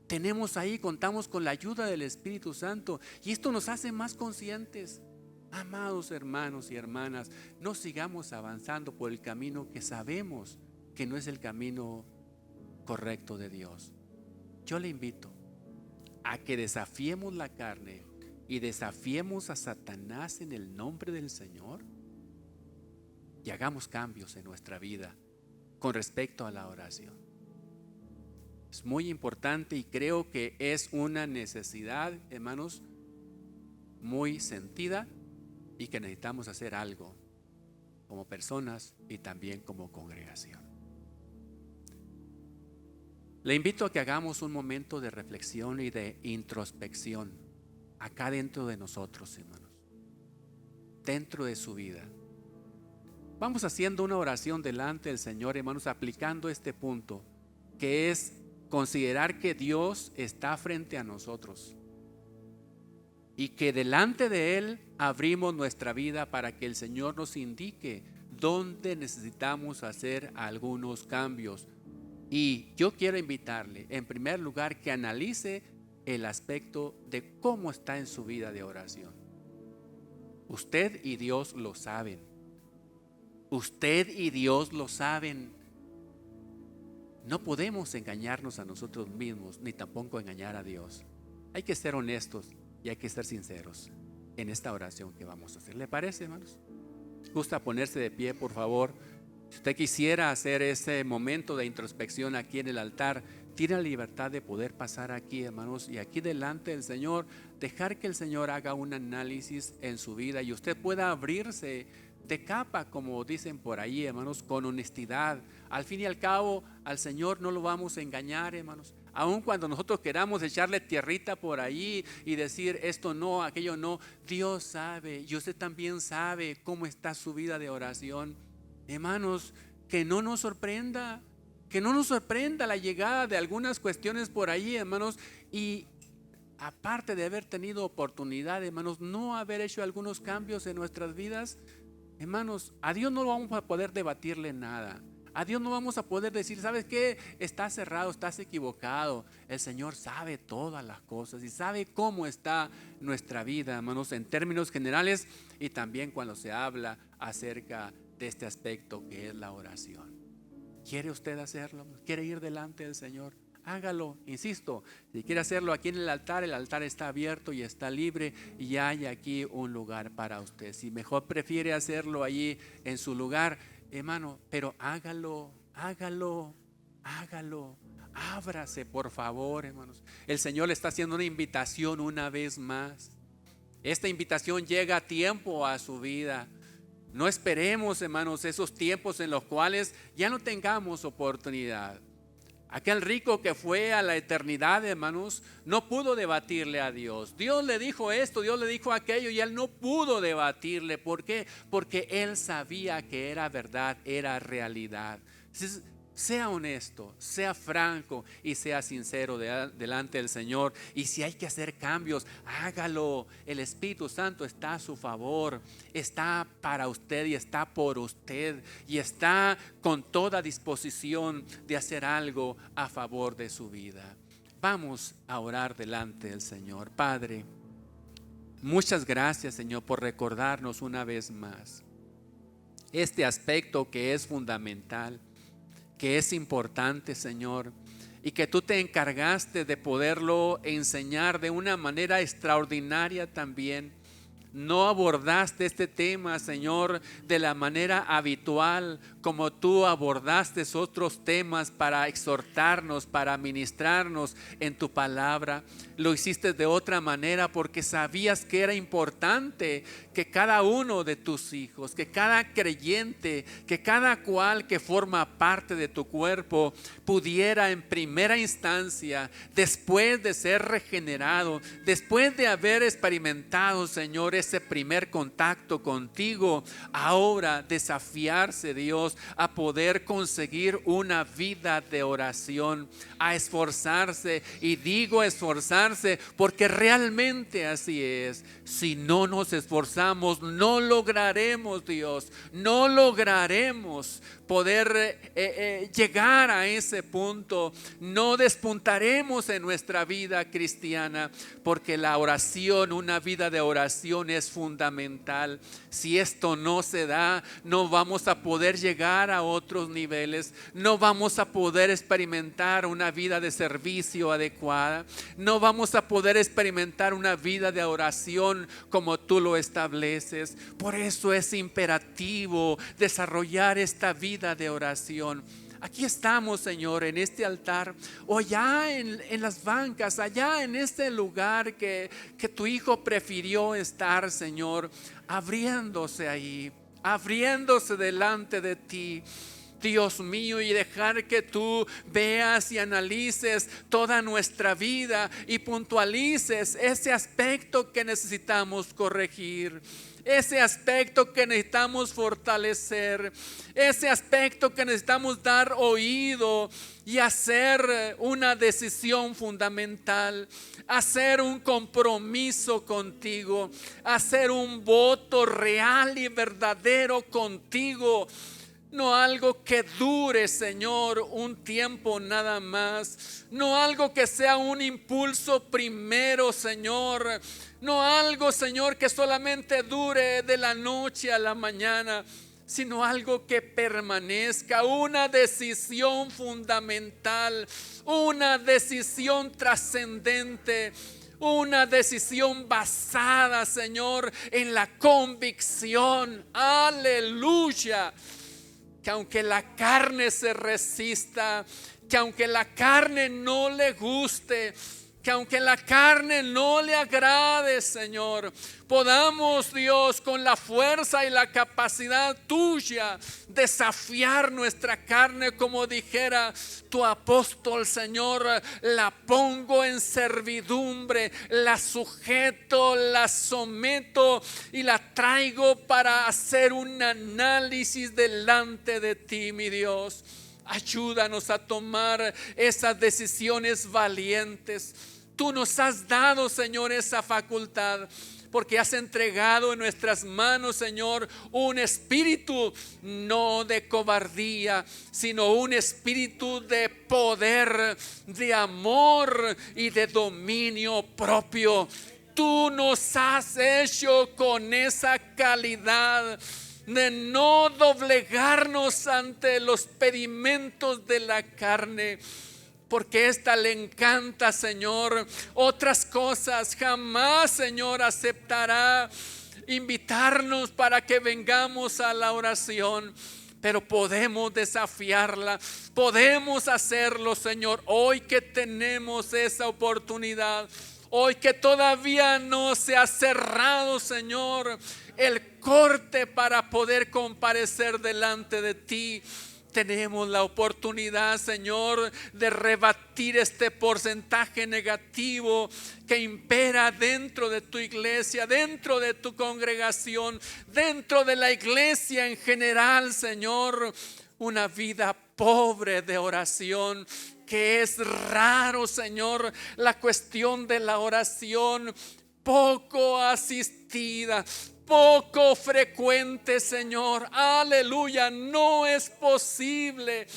Tenemos ahí, contamos con la ayuda del Espíritu Santo, y esto nos hace más conscientes. Amados hermanos y hermanas, no sigamos avanzando por el camino que sabemos que no es el camino correcto de Dios. Yo le invito a que desafiemos la carne y desafiemos a Satanás en el nombre del Señor y hagamos cambios en nuestra vida con respecto a la oración. Es muy importante y creo que es una necesidad, hermanos, muy sentida, y que necesitamos hacer algo como personas y también como congregación. Le invito a que hagamos un momento de reflexión y de introspección acá dentro de nosotros, hermanos, dentro de su vida. Vamos haciendo una oración delante del Señor, hermanos, aplicando este punto, que es considerar que Dios está frente a nosotros y que delante de Él abrimos nuestra vida para que el Señor nos indique dónde necesitamos hacer algunos cambios. Y yo quiero invitarle, en primer lugar, que analice el aspecto de cómo está en su vida de oración. Usted y Dios lo saben. Usted y Dios lo saben. No podemos engañarnos a nosotros mismos, ni tampoco engañar a Dios. Hay que ser honestos y hay que ser sinceros en esta oración que vamos a hacer. ¿Le parece, hermanos? ¿Gusta ponerse de pie, por favor? Si usted quisiera hacer ese momento de introspección aquí en el altar, tiene la libertad de poder pasar aquí, hermanos, y aquí delante del Señor, dejar que el Señor haga un análisis en su vida y usted pueda abrirse de capa, como dicen por ahí, hermanos, con honestidad. Al fin y al cabo, al Señor no lo vamos a engañar, hermanos. Aun cuando nosotros queramos echarle tierrita por ahí y decir esto no, aquello no, Dios sabe y usted también sabe cómo está su vida de oración. Hermanos, que no nos sorprenda la llegada de algunas cuestiones por ahí, hermanos, y aparte de haber tenido oportunidad, hermanos, no haber hecho algunos cambios en nuestras vidas. Hermanos, a Dios no vamos a poder debatirle nada. A Dios no vamos a poder decir, ¿sabes qué? Estás cerrado, estás equivocado. El Señor sabe todas las cosas y sabe cómo está nuestra vida, hermanos, en términos generales y también cuando se habla acerca de este aspecto que es la oración. ¿Quiere usted hacerlo? ¿Quiere ir delante del Señor? Hágalo, insisto, si quiere hacerlo aquí en el altar está abierto y está libre y hay aquí un lugar para usted. Si mejor prefiere hacerlo allí en su lugar, hermano, pero hágalo, ábrase por favor, hermanos. El Señor le está haciendo una invitación una vez más. Esta invitación llega a tiempo a su vida. No esperemos, hermanos, esos tiempos en los cuales ya no tengamos oportunidad. Aquel rico que fue a la eternidad, hermanos, no pudo debatirle a Dios. Dios le dijo esto, Dios le dijo aquello y él no pudo debatirle. ¿Por qué? Porque él sabía que era verdad, era realidad. Entonces, sea honesto, sea franco y sea sincero delante del Señor. Y si hay que hacer cambios, hágalo. El Espíritu Santo está a su favor, está para usted y está por usted y está con toda disposición de hacer algo a favor de su vida. Vamos a orar delante del Señor. Padre, muchas gracias, Señor, por recordarnos una vez más este aspecto que es fundamental, que es importante, Señor, y que tú te encargaste de poderlo enseñar de una manera extraordinaria también No abordaste este tema, Señor, de la manera habitual, como tú abordaste otros temas para exhortarnos, para ministrarnos en tu palabra. Lo hiciste de otra manera porque sabías que era importante que cada uno de tus hijos, que cada creyente, que cada cual que forma parte de tu cuerpo pudiera en primera instancia, después de ser regenerado, después de haber experimentado, Señor, ese primer contacto contigo, ahora desafiarse, Dios, a poder conseguir una vida de oración, a esforzarse. Y digo esforzarse porque realmente así es. Si no nos esforzamos, no lograremos, Dios, no lograremos poder llegar a ese punto. No despuntaremos en nuestra vida cristiana, porque la oración, una vida de oración es fundamental. Si esto no se da, no vamos a poder llegar a otros niveles, no vamos a poder experimentar una vida de servicio adecuada, no vamos a poder experimentar una vida de oración como tú lo estableces. Por eso es imperativo desarrollar esta vida de oración. Aquí estamos, Señor, en este altar, o ya en las bancas, allá en este lugar que tu Hijo prefirió estar, Señor, abriéndose ahí, abriéndose delante de ti, Dios mío, y dejar que tú veas y analices toda nuestra vida y puntualices ese aspecto que necesitamos corregir, ese aspecto que necesitamos fortalecer, ese aspecto que necesitamos dar oído y hacer una decisión fundamental, hacer un compromiso contigo, hacer un voto real y verdadero contigo. No algo que dure, Señor, un tiempo nada más. No algo que sea un impulso primero, Señor. No algo, Señor, que solamente dure de la noche a la mañana, sino algo que permanezca. Una decisión fundamental, una decisión trascendente. Una decisión basada, Señor, en la convicción. Aleluya. Que aunque la carne se resista, que aunque la carne no le guste, que aunque la carne no le agrade, Señor, podamos, Dios, con la fuerza y la capacidad tuya, desafiar nuestra carne, como dijera tu apóstol, Señor. La pongo en servidumbre, la sujeto, la someto y la traigo para hacer un análisis delante de ti, mi Dios. Ayúdanos a tomar esas decisiones valientes. Tú nos has dado, Señor, esa facultad, porque has entregado en nuestras manos, Señor, un espíritu no de cobardía, sino un espíritu de poder, de amor y de dominio propio. Tú nos has hecho con esa calidad de no doblegarnos ante los pedimentos de la carne, porque esta le encanta, Señor, otras cosas. Jamás, Señor, aceptará invitarnos para que vengamos a la oración, pero podemos desafiarla, podemos hacerlo, Señor, hoy que tenemos esa oportunidad. Hoy que todavía no se ha cerrado, Señor, el corte para poder comparecer delante de ti, tenemos la oportunidad, Señor, de rebatir este porcentaje negativo que impera dentro de tu iglesia, dentro de tu congregación, dentro de la iglesia en general, Señor. Una vida pobre de oración, que es raro, Señor, la cuestión de la oración, poco asistida, poco frecuente, Señor. Aleluya, no es posible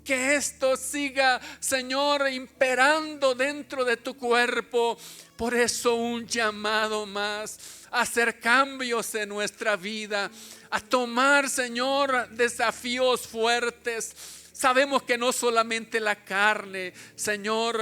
que esto siga, Señor, imperando dentro de tu cuerpo. Por eso un llamado más a hacer cambios en nuestra vida, a tomar, Señor, desafíos fuertes. Sabemos que no solamente la carne, Señor,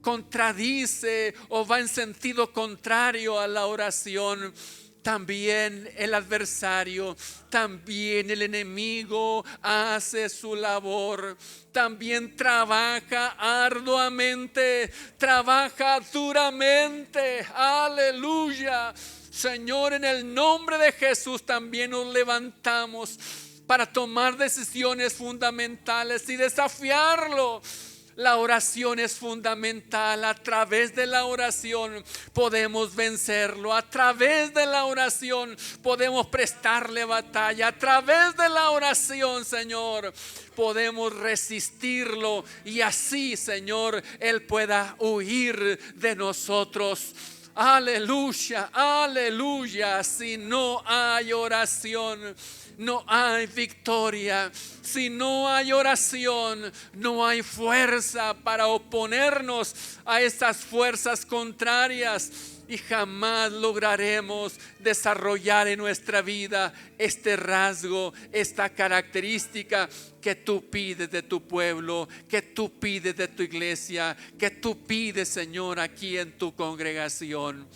contradice o va en sentido contrario a la oración. también el adversario, también el enemigo hace su labor. También trabaja arduamente, trabaja duramente. Aleluya. Señor, en el nombre de Jesús también nos levantamos para tomar decisiones fundamentales y desafiarlo. La oración es fundamental. A través de la oración podemos vencerlo. A través de la oración podemos prestarle batalla. A través de la oración, Señor, podemos resistirlo. Y así, Señor, Él pueda huir de nosotros. Aleluya, aleluya. Si no hay oración, no hay victoria. Si no hay oración, no hay fuerza para oponernos a estas fuerzas contrarias. Y jamás lograremos desarrollar en nuestra vida este rasgo, esta característica que tú pides de tu pueblo, que tú pides de tu iglesia, que tú pides, Señor, aquí en tu congregación.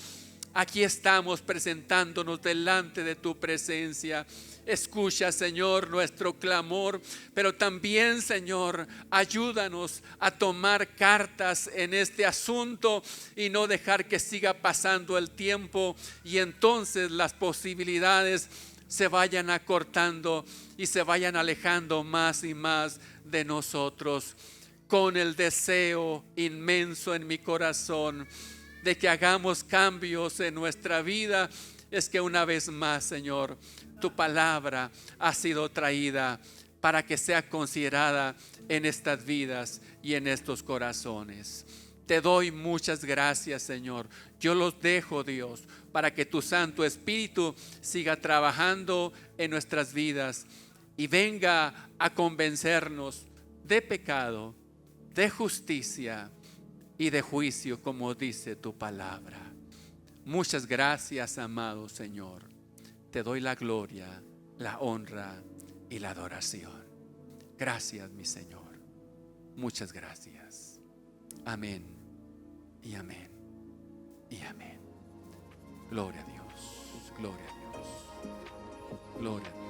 Aquí estamos presentándonos delante de tu presencia. Escucha, Señor, nuestro clamor, pero también, Señor, ayúdanos a tomar cartas en este asunto y no dejar que siga pasando el tiempo y entonces las posibilidades se vayan acortando y se vayan alejando más y más de nosotros. Con el deseo inmenso en mi corazón de que hagamos cambios en nuestra vida, es que una vez más, Señor, tu palabra ha sido traída para que sea considerada en estas vidas y en estos corazones. Te doy muchas gracias, Señor. Yo los dejo, Dios, para que tu Santo Espíritu siga trabajando en nuestras vidas y venga a convencernos de pecado, de justicia y de juicio, como dice tu palabra. Muchas gracias, amado Señor. Te doy la gloria, la honra y la adoración. Gracias, mi Señor. Muchas gracias. Amén y amén y amén. Gloria a Dios, gloria a Dios, gloria a Dios.